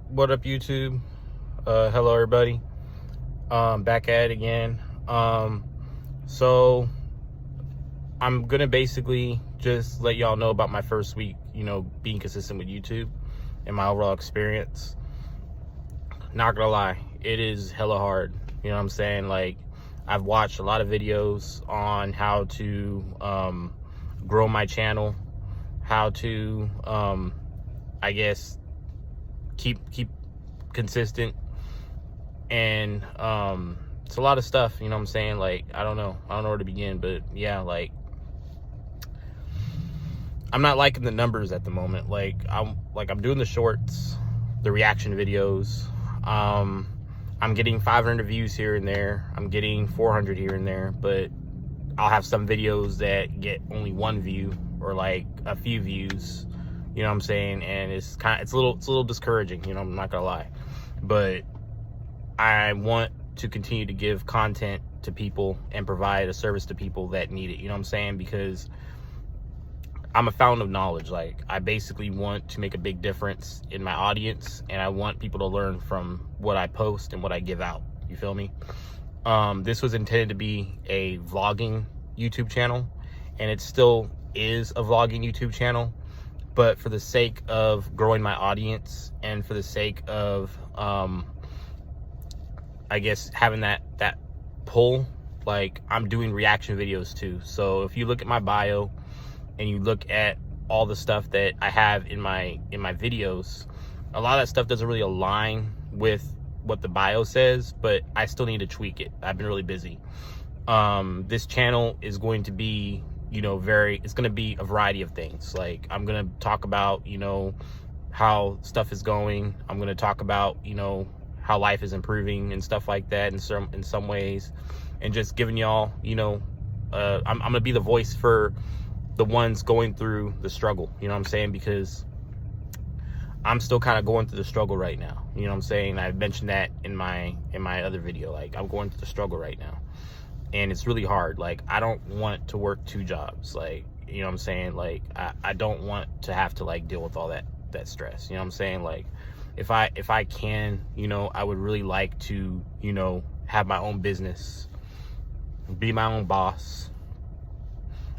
What up, YouTube? Hello, everybody. Back at it again. So I'm gonna basically just let y'all know about my first week, being consistent with YouTube and my overall experience. Not gonna lie, it is hella hard. You know what I'm saying? Like, I've watched a lot of videos on how to grow my channel, how to I guess keep consistent, and it's a lot of stuff. You know what I'm saying? Like, I don't know where to begin, but yeah, like, I'm not liking the numbers at the moment. Like, I'm doing the shorts, the reaction videos. I'm getting 500 views here and there. I'm getting 400 here and there, but I'll have some videos that get only 1 view or like a few views. You know what I'm saying? And it's a little discouraging, I'm not gonna lie. But I want to continue to give content to people and provide a service to people that need it. You know what I'm saying? Because I'm a fountain of knowledge. Like, I basically want to make a big difference in my audience, and I want people to learn from what I post and what I give out. You feel me? This was intended to be a vlogging YouTube channel, and it still is a vlogging YouTube channel. But for the sake of growing my audience and for the sake of, I guess, having that pull, like, I'm doing reaction videos too. So if you look at my bio and you look at all the stuff that I have in my videos, a lot of that stuff doesn't really align with what the bio says, but I still need to tweak it. I've been really busy. This channel is going to be, it's going to be a variety of things. Like, I'm going to talk about, how stuff is going. I'm going to talk about, how life is improving and stuff like that in some ways, and just giving y'all, I'm going to be the voice for the ones going through the struggle. You know what I'm saying? Because I'm still kind of going through the struggle right now. You know what I'm saying? I mentioned that in my other video. Like, I'm going through the struggle right now, and it's really hard. Like, I don't want to work 2 jobs. Like, you know what I'm saying? Like, I don't want to have to, like, deal with all that stress. You know what I'm saying? Like, if I can, I would really like to, have my own business, be my own boss,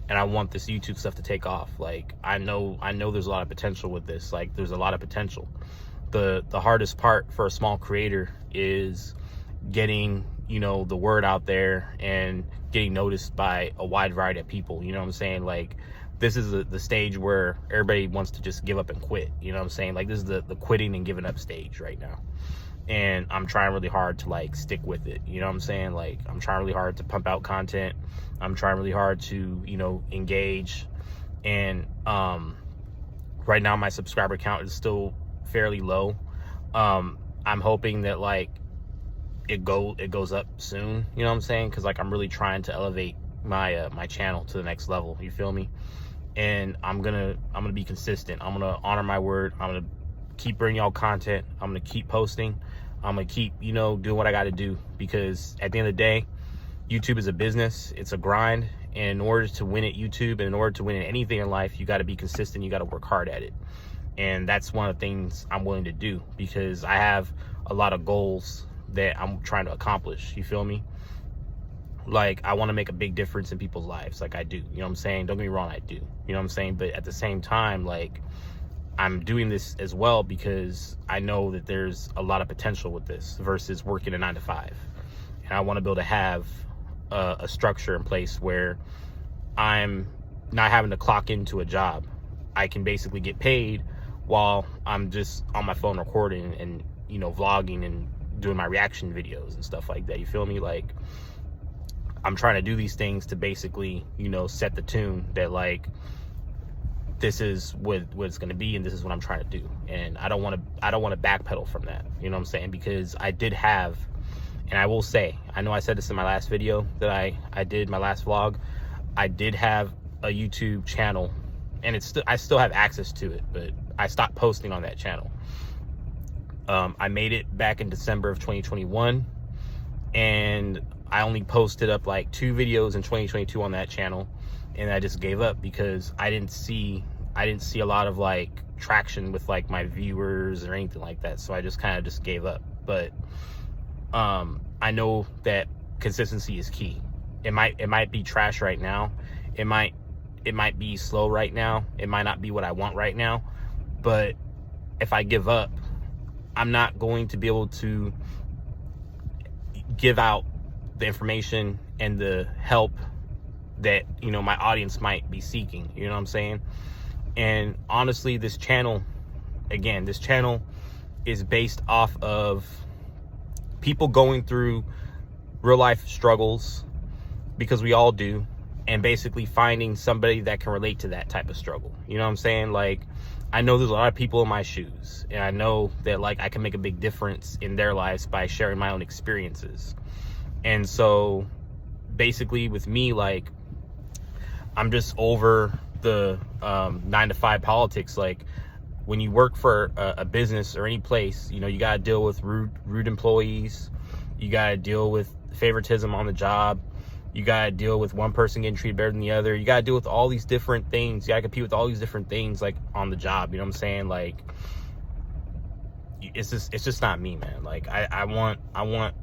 and I want this YouTube stuff to take off. Like, I know there's a lot of potential with this. Like, there's a lot of potential. The hardest part for a small creator is getting, the word out there and getting noticed by a wide variety of people. You know what I'm saying? Like, this is the stage where everybody wants to just give up and quit. You know what I'm saying? Like, this is the quitting and giving up stage right now. And I'm trying really hard to, like, stick with it. You know what I'm saying? Like, I'm trying really hard to pump out content. I'm trying really hard to, engage. And right now my subscriber count is still fairly low. I'm hoping that, like, it goes up soon. You know what I'm saying? Because, like, I'm really trying to elevate my my channel to the next level. You feel me? And I'm gonna be consistent. I'm gonna honor my word. I'm gonna keep bringing y'all content. I'm gonna keep posting. I'm gonna keep, doing what I gotta do, because at the end of the day, YouTube is a business. It's a grind. And in order to win at YouTube, and in order to win in anything in life, you gotta be consistent. You gotta work hard at it. And that's one of the things I'm willing to do, because I have a lot of goals that I'm trying to accomplish. You feel me? Like, I want to make a big difference in people's lives. Like, I do. You know what I'm saying? Don't get me wrong, I do. You know what I'm saying? But at the same time, like, I'm doing this as well because I know that there's a lot of potential with this versus working a 9-to-5. And I want to be able to have a structure in place where I'm not having to clock into a job. I can basically get paid while I'm just on my phone recording and, vlogging and doing my reaction videos and stuff like that. You feel me? Like, I'm trying to do these things to basically, set the tune that, like, this is what it's going to be, and this is what I'm trying to do. And I don't want to backpedal from that. You know what I'm saying? Because I did have, and I will say, I know I said this in my last video that I did, my last vlog. I did have a YouTube channel, and I still have access to it, but I stopped posting on that channel. I made it back in December of 2021, and I only posted up like 2 videos in 2022 on that channel, and I just gave up because I I didn't see a lot of like traction with like my viewers or anything like that, so I just kind of just gave up. But I know that consistency is key. It might be trash right now, it might be slow right now, it might not be what I want right now, but if I give up, I'm not going to be able to give out the information and the help that, you know, my audience might be seeking. You know what I'm saying? And honestly, this channel is based off of people going through real life struggles, because we all do, and basically finding somebody that can relate to that type of struggle. You know what I'm saying? Like, I know there's a lot of people in my shoes, and I know that like I can make a big difference in their lives by sharing my own experiences. And so basically with me, like, I'm just over the 9-to-5 politics. Like, when you work for a business or any place, you know, you got to deal with rude employees. You got to deal with favoritism on the job. You got to deal with one person getting treated better than the other. You got to deal with all these different things. You got to compete with all these different things, like, on the job. You know what I'm saying? Like, it's just not me, man. Like, I want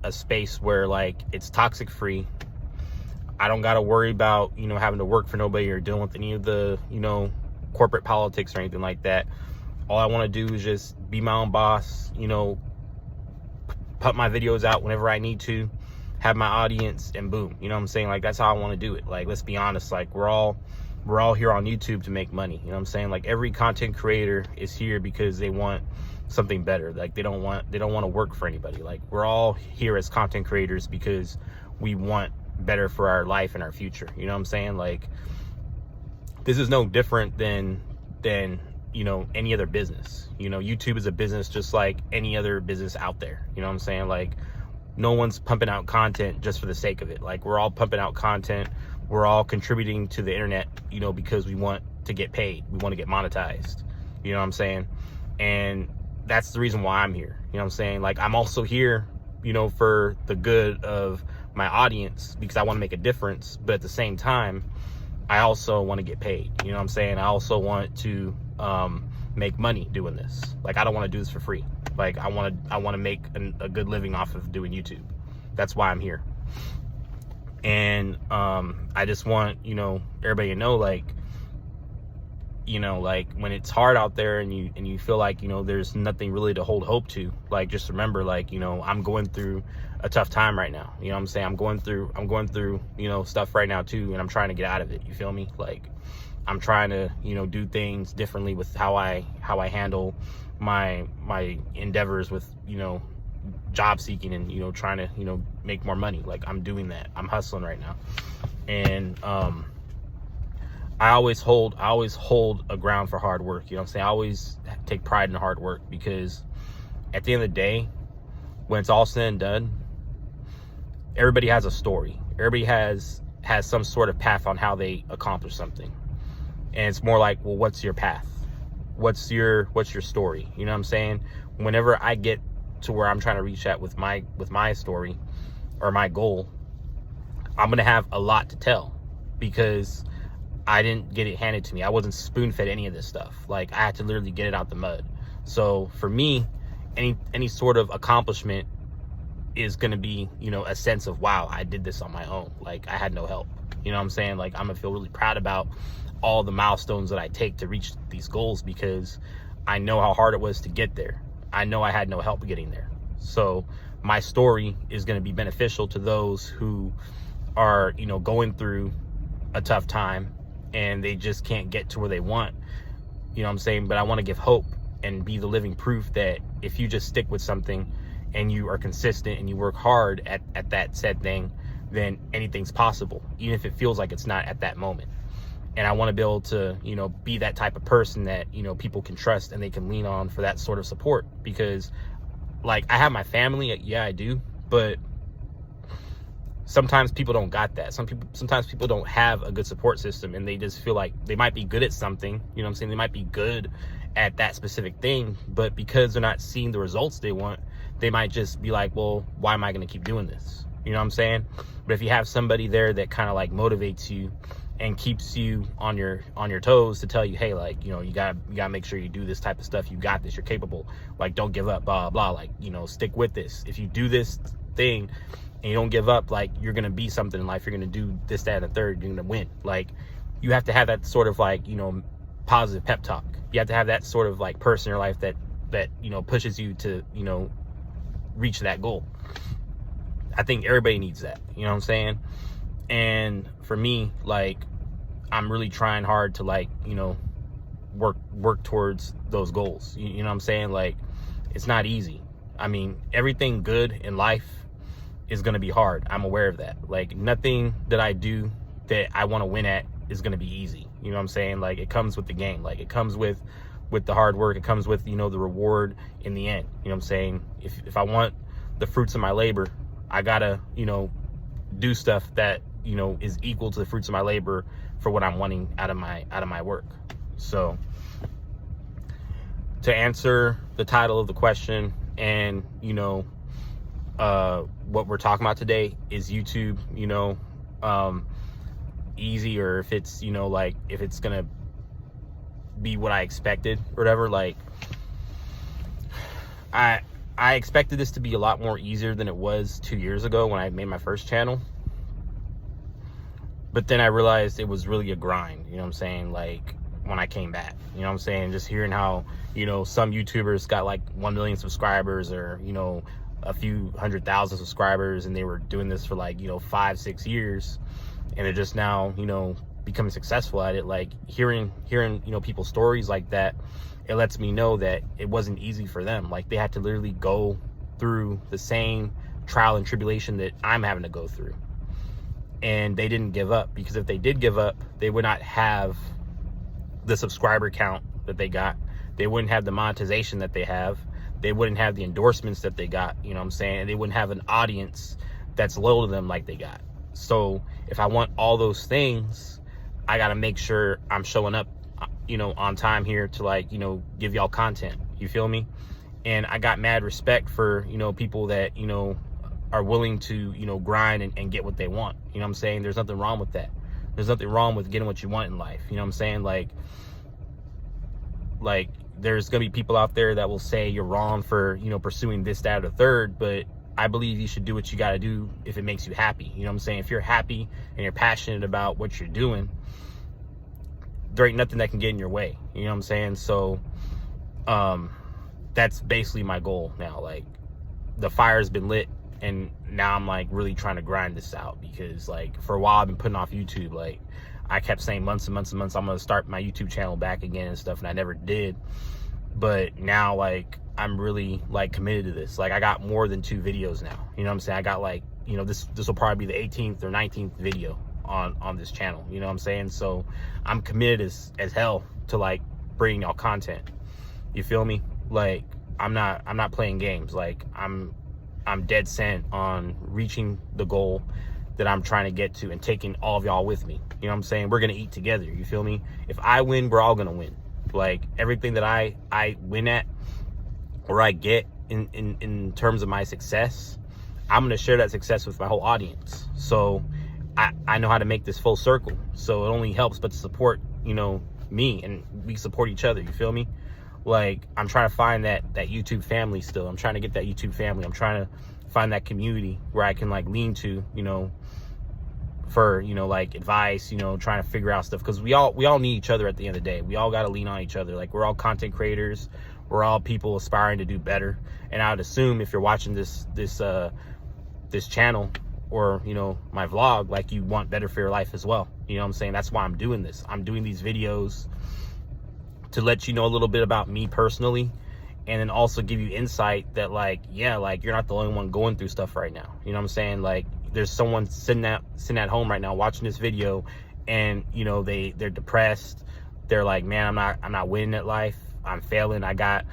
a space where, like, it's toxic free. I don't got to worry about, you know, having to work for nobody or dealing with any of the, you know, corporate politics or anything like that. All I want to do is just be my own boss, you know, put my videos out whenever I need to, have my audience, and boom. You know what I'm saying? Like, that's how I want to do it. Like, let's be honest, like, we're all here on YouTube to make money. You know what I'm saying? Like, every content creator is here because they want something better. Like, they don't want to work for anybody. Like, we're all here as content creators because we want better for our life and our future. You know what I'm saying? Like, this is no different than you know, any other business. You know, YouTube is a business just like any other business out there. You know what I'm saying? Like, no one's pumping out content just for the sake of it. Like, we're all pumping out content, we're all contributing to the internet, you know, because we want to get paid, we want to get monetized. You know what I'm saying? And that's the reason why I'm here. You know what I'm saying? Like, I'm also here, you know, for the good of my audience, because I want to make a difference, but at the same time, I also want to get paid. You know what I'm saying? I also want to make money doing this. Like, I don't want to do this for free. Like, I want to make a good living off of doing YouTube. That's why I'm here. And I just want, you know, everybody to know, like, you know, like, when it's hard out there and you feel like, you know, there's nothing really to hold hope to, like, just remember, like, you know, I'm going through a tough time right now. You know what I'm saying? I'm going through, you know, stuff right now too, and I'm trying to get out of it. You feel me? Like, I'm trying to, you know, do things differently with how I handle my endeavors with, you know, job seeking and, you know, trying to, you know, make more money. Like, I'm doing that. I'm hustling right now. And I always hold a ground for hard work. You know what I'm saying? I always take pride in hard work, because at the end of the day, when it's all said and done, everybody has a story. Everybody has some sort of path on how they accomplish something. And it's more like, well, what's your path? What's your story? You know what I'm saying? Whenever I get to where I'm trying to reach at with my story or my goal, I'm gonna have a lot to tell, because I didn't get it handed to me. I wasn't spoon-fed any of this stuff. Like, I had to literally get it out the mud. So for me, any sort of accomplishment is gonna be, you know, a sense of, wow, I did this on my own. Like, I had no help. You know what I'm saying? Like, I'm gonna feel really proud about all the milestones that I take to reach these goals, because I know how hard it was to get there. I know I had no help getting there. So my story is going to be beneficial to those who are, you know, going through a tough time and they just can't get to where they want. You know what I'm saying? But I want to give hope and be the living proof that if you just stick with something and you are consistent and you work hard at that said thing, then anything's possible, even if it feels like it's not at that moment. And I want to be able to, you know, be that type of person that, you know, people can trust and they can lean on for that sort of support. Because, like, I have my family, yeah, I do, but sometimes people don't got that. Sometimes people don't have a good support system, and they just feel like they might be good at something. You know what I'm saying? They might be good at that specific thing, but because they're not seeing the results they want, they might just be like, well, why am I going to keep doing this? You know what I'm saying? But if you have somebody there that kind of like motivates you and keeps you on your toes to tell you, hey, like, you know, you gotta make sure you do this type of stuff. You got this, you're capable, like, don't give up, blah blah, like, you know, stick with this. If you do this thing and you don't give up, like, you're gonna be something in life. You're gonna do this, that, and the third. You're gonna win. Like, you have to have that sort of, like, you know, positive pep talk. You have to have that sort of, like, person in your life that you know, pushes you to, you know, reach that goal. I think everybody needs that, you know what I'm saying? And for me, like, I'm really trying hard to, like, you know, work towards those goals. You know what I'm saying? Like, it's not easy. I mean, everything good in life is going to be hard. I'm aware of that. Like, nothing that I do that I want to win at is going to be easy. You know what I'm saying? Like, it comes with the game. Like, it comes with the hard work. It comes with, you know, the reward in the end. You know what I'm saying? If I want the fruits of my labor, I gotta, you know, do stuff that, you know, is equal to the fruits of my labor for what I'm wanting out of my work. So, to answer the title of the question, and, you know, what we're talking about today, is YouTube, you know, easy, or if it's, you know, like, if it's gonna be what I expected or whatever. Like, I expected this to be a lot more easier than it was 2 years ago when I made my first channel. But then I realized it was really a grind, you know what I'm saying? Like, when I came back, you know what I'm saying? Just hearing how, you know, some YouTubers got like 1 million subscribers, or, you know, a few 100,000 subscribers, and they were doing this for, like, you know, 5-6 years, and they're just now, you know, becoming successful at it. Like, hearing, you know, people's stories like that, it lets me know that it wasn't easy for them. Like, they had to literally go through the same trial and tribulation that I'm having to go through. And they didn't give up, because if they did give up, they would not have the subscriber count that they got. They wouldn't have the monetization that they have. They wouldn't have the endorsements that they got, you know what I'm saying? And they wouldn't have an audience that's loyal to them like they got. So if I want all those things, I got to make sure I'm showing up, you know, on time here to, like, you know, give y'all content. You feel me? And I got mad respect for, you know, people that, you know, are willing to, you know, grind and get what they want. You know what I'm saying? There's nothing wrong with that. There's nothing wrong with getting what you want in life. You know what I'm saying? Like there's gonna be people out there that will say you're wrong for, you know, pursuing this, that, or the third, but I believe you should do what you got to do if it makes you happy. You know what I'm saying? If you're happy and you're passionate about what you're doing, there ain't nothing that can get in your way. You know what I'm saying? So that's basically my goal now. Like, the fire's been lit, and now I'm, like, really trying to grind this out, because, like, for a while I've been putting off YouTube. Like, I kept saying months and months and months I'm gonna start my YouTube channel back again and stuff, and I never did. But now, like, I'm really, like, committed to this. Like, I got more than 2 videos now. You know what I'm saying? I got, like, you know, this will probably be the 18th or 19th video on this channel. You know what I'm saying? So I'm committed as hell to, like, bringing y'all content. You feel me? Like, I'm not playing games. Like, I'm dead set on reaching the goal that I'm trying to get to, and taking all of y'all with me. You know what I'm saying? We're gonna eat together. You feel me? If I win, we're all gonna win. Like, everything that I win at, or I get in terms of my success, I'm gonna share that success with my whole audience. So I know how to make this full circle. So it only helps but to support, you know, me, and we support each other. You feel me? Like, I'm trying to find that YouTube family still. I'm trying to get that YouTube family. I'm trying to find that community where I can, like, lean to, you know, for, you know, like, advice, you know, trying to figure out stuff, because we all need each other at the end of the day. We all got to lean on each other. Like, we're all content creators. We're all people aspiring to do better. And I would assume if you're watching this channel, or, you know, my vlog, like, you want better for your life as well. You know what I'm saying? That's why I'm doing this. I'm doing these videos to let you know a little bit about me personally, and then also give you insight that, like, yeah, like, you're not the only one going through stuff right now. You know what I'm saying? Like, there's someone sitting at home right now watching this video, and, you know, they're depressed. They're like, man, I'm not winning at life. I'm failing. I got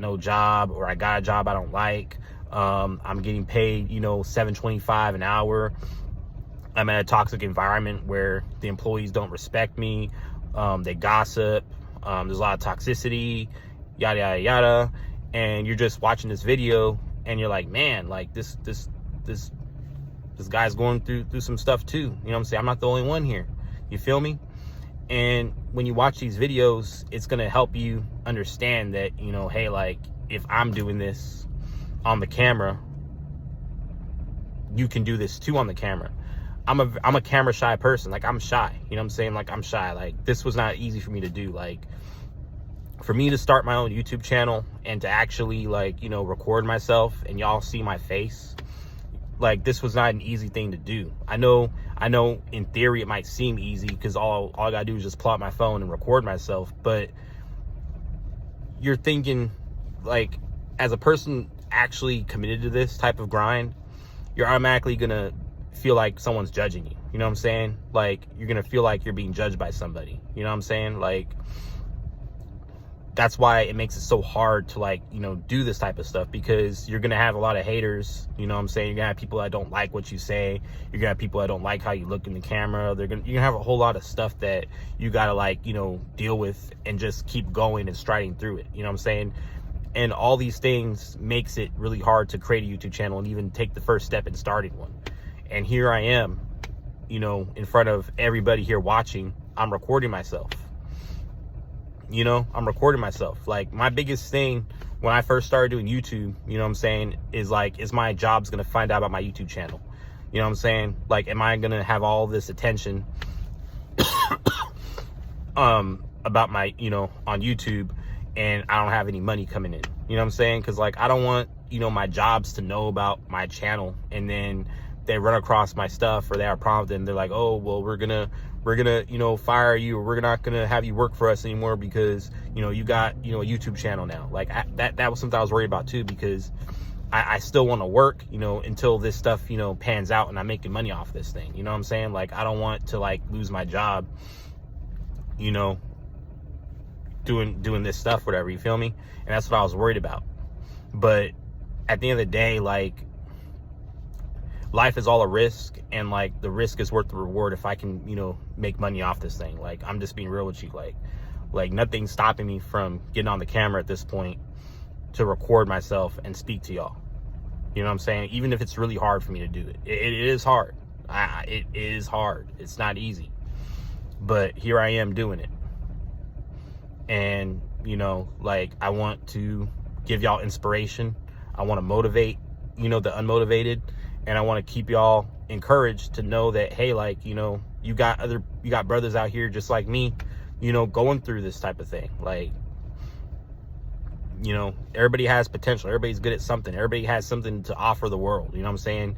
no job, or I got a job I don't like. I'm getting paid, you know, $7.25 an hour. I'm in a toxic environment where the employees don't respect me. They gossip. There's a lot of toxicity, yada, yada, yada. And you're just watching this video, and you're like, man, like, this guy's going through some stuff too. You know what I'm saying? I'm not the only one here. You feel me? And when you watch these videos, it's going to help you understand that, you know, hey, like, if I'm doing this on the camera, you can do this too on the camera. I'm a camera shy person. Like, I'm shy, you know what I'm saying? Like, I'm shy. Like, this was not easy for me to do. Like, for me to start my own YouTube channel and to actually, like, you know, record myself and y'all see my face, like, this was not an easy thing to do. I know in theory it might seem easy because all I gotta do is just pull out my phone and record myself, but you're thinking, like, as a person actually committed to this type of grind, you're automatically gonna feel like someone's judging you. You know what I'm saying? Like, you're gonna feel like you're being judged by somebody. You know what I'm saying? Like, that's why it makes it so hard to, like, you know, do this type of stuff, because you're gonna have a lot of haters. You know what I'm saying? You're gonna have people that don't like what you say. You're gonna have people that don't like how you look in the camera. You're gonna have a whole lot of stuff that you gotta, like, you know, deal with and just keep going and striding through it. You know what I'm saying? And all these things makes it really hard to create a YouTube channel and even take the first step in starting one. And here I am, you know, in front of everybody here watching. I'm recording myself. You know, I'm recording myself. Like, my biggest thing when I first started doing YouTube, you know what I'm saying, is like, is my job's gonna find out about my YouTube channel? You know what I'm saying? Like, am I gonna have all this attention about my, you know, on YouTube, and I don't have any money coming in? You know what I'm saying? Because, like, I don't want, you know, my jobs to know about my channel, and then they run across my stuff, or they are prompted and they're like, oh, well, we're gonna, you know, fire you, or we're not gonna have you work for us anymore because, you know, you got, you know, a YouTube channel now. Like, that was something I was worried about too, because I still want to work, you know, until this stuff, you know, pans out and I'm making money off this thing. You know what I'm saying? Like, I don't want to, like, lose my job, you know, doing this stuff, whatever, you feel me? And that's what I was worried about. But at the end of the day, like, life is all a risk, and, like, the risk is worth the reward if I can, you know, make money off this thing. Like, I'm just being real with you. Like nothing's stopping me from getting on the camera at this point to record myself and speak to y'all. You know what I'm saying? Even if it's really hard for me to do it. It is hard. It is hard. It's not easy. But here I am doing it. And, you know, like, I want to give y'all inspiration. I want to motivate, you know, the unmotivated. And I want to keep y'all encouraged to know that, hey, like, you know, you got brothers out here just like me, you know, going through this type of thing. Like, you know, everybody has potential. Everybody's good at something. Everybody has something to offer the world. You know what I'm saying?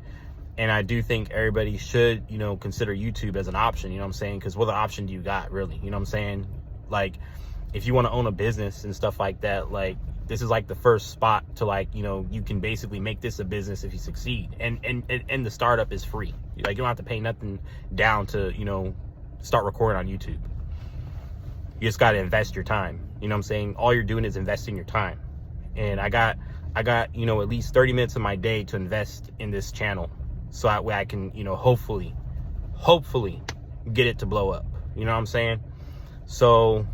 And I do think everybody should, you know, consider YouTube as an option. You know what I'm saying? Because what other option do you got, really? You know what I'm saying? Like, if you want to own a business and stuff like that, like, this is like the first spot to, like, you know, you can basically make this a business if you succeed. And the startup is free. Like, you don't have to pay nothing down to, you know, start recording on YouTube. You just got to invest your time. You know what I'm saying? All you're doing is investing your time. And I got, you know, at least 30 minutes of my day to invest in this channel. So that way I can, you know, hopefully get it to blow up. You know what I'm saying? So,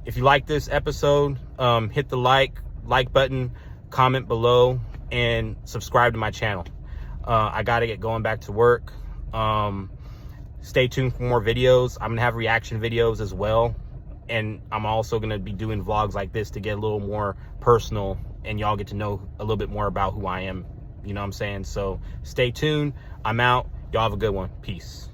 if you like this episode, hit the like button, comment below, and subscribe to my channel. I got to get going back to work. Stay tuned for more videos. I'm going to have reaction videos as well. And I'm also going to be doing vlogs like this to get a little more personal, and y'all get to know a little bit more about who I am. You know what I'm saying? So stay tuned. I'm out. Y'all have a good one. Peace.